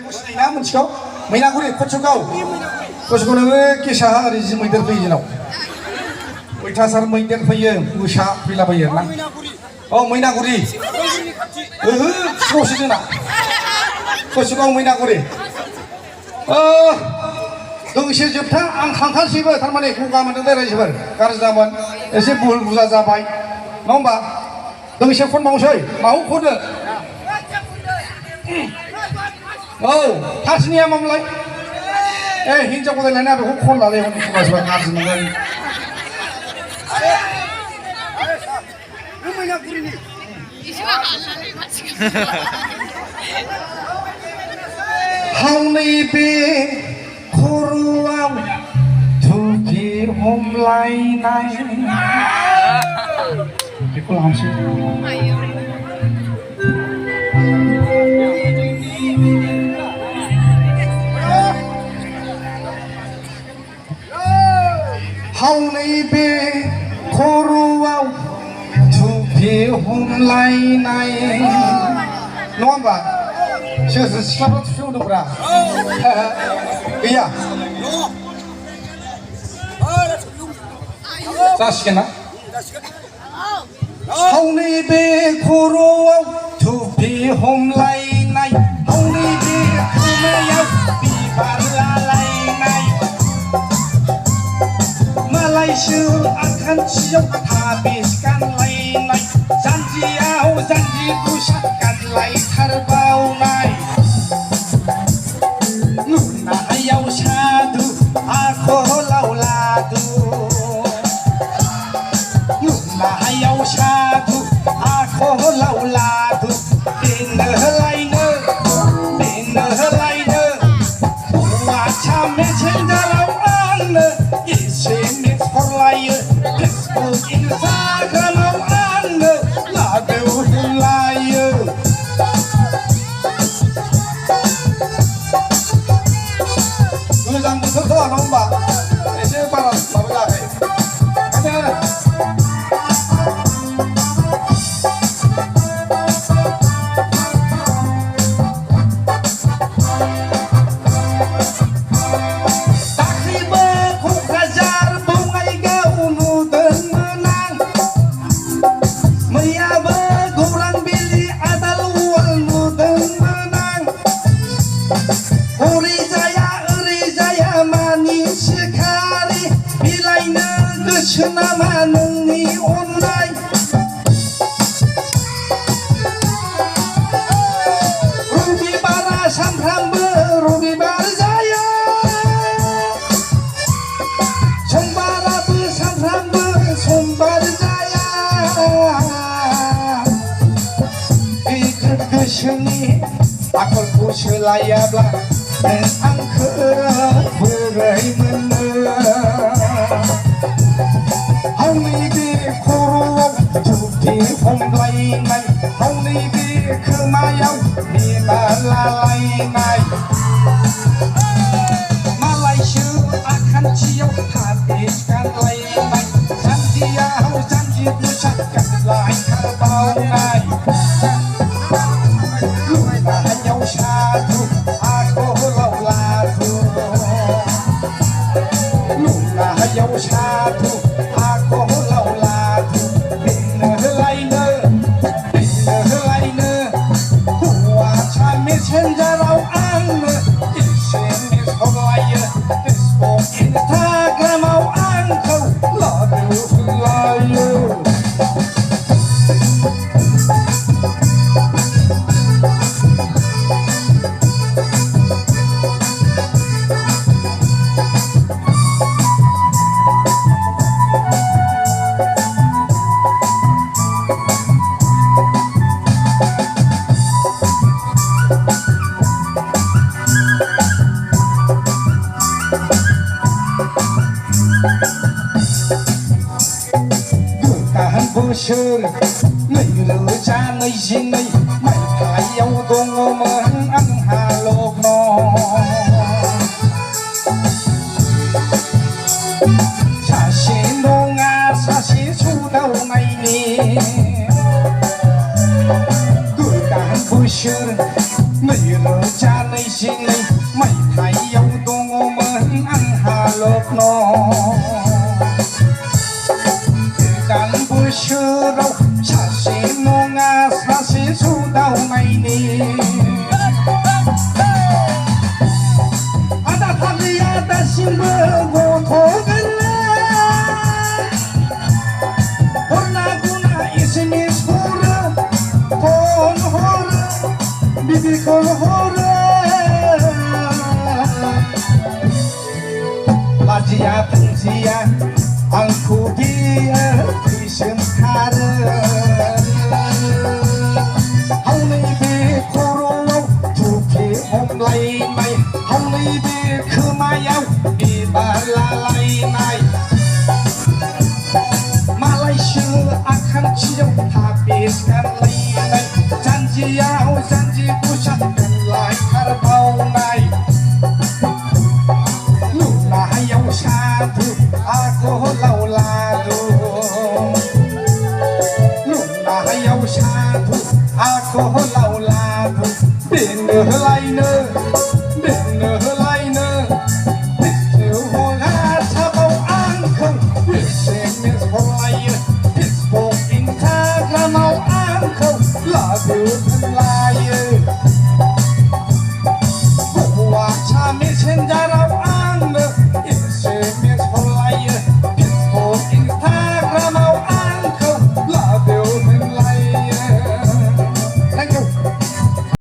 ना मोनसेखौ मैनागुरि कचुगाव नोङो केसा ओरै जि मैदेर फैयो जोंनाव अयथासार मैदेर फैयो मोसा फैलाबायो ना औ मैनागुरि ओहो सिगावसो जोंना कचुगाव मैनागुरि दोंसे जोबथा आं थांखानोसैबो थारमाने गगा मोनदों रायजोफोर गाज्रि जामोन एसे बुहुल बुजा जाबाय नङा होमबा दोंसे खनबावनोसै माखौ खनो औ फार्स्टनिया मामोनलाय हिन्जाव गदायलायना बेखौ खनलालै खनबासो गाज्रि मोनगोन हावनै बे खर'आव धुपि हमलायनाय बेखौ लानोसै हावनै बे खर'आव धुपि हमलायनाय नङा होमबा सोर सोर सिख्लाफ्रा थुफि होदोंब्रा गैया जासिगोन ना हावनै बे खर'आव धुपि हमलायनाय हावनै बे खोमायाव बिबार लालायनाय मालायसो आखान्थियाव हाबिस गानलायनाय जानजियाव जानजि गुसा गानलायथारबावनाय नुनायाव साधु आखलाव लादु नुनायाव साधु आखलाव लादु बेनो होलायनो हौवासा मेसेन्जाराव आंनो SMS हरलायो फेसबुक इन्सटाग्रामाव आंनो लागौ होलायो गोजां बोथोर दङ नङा होमबा एसे बारा माबा जायाखै नामा नोंनि अननाय रबिबारा सानफ्रामबो रबिबार जाया समबाराबो सानफ्रामबो समबार जाया बे गोसोनि आखलखौ सोलायाब्ला नों आंखौ बोरै मोनो हावनै बे खर'आव धुपि हमलायनाय हावनै बे खोमायाव बिबार लालायनाय मालायसो आखान्थियाव हाबिस गानलायनाय जानजियाव जानजि गुसा गानलायथारबावनाय नुनायाव साधु आखलाव लादु नुनायाव साधु आखलाव लादु बेनो होलायनो हौवासा मेसेन्जाराव आंनो SMS हरलायो फेसबुक इन्सटाग्रामाव आंखौ लागौ होलायो बोसोर 2022 मायथाइयाव दङमोन आंहा लग्न सासे नङा सासे सौदावनायनि गोदान बोसोर 2022 janjian Aku dia Kisah kara Hồng này về Corona Chủ kế hôm nay mày Hồng này về khơ mai áo Đi bà la lay này Malaysia akan cium habiskan lagi Janji yau janji ucapkan lai kerbau nai Luna yau satu aku lau lalu Luna yau satu aku lau lalu Dengar lainnya Dengar lainnya Itu hongar sabau angkeng Wisemis holai Facebook Instagram mau angkeng Lagu dan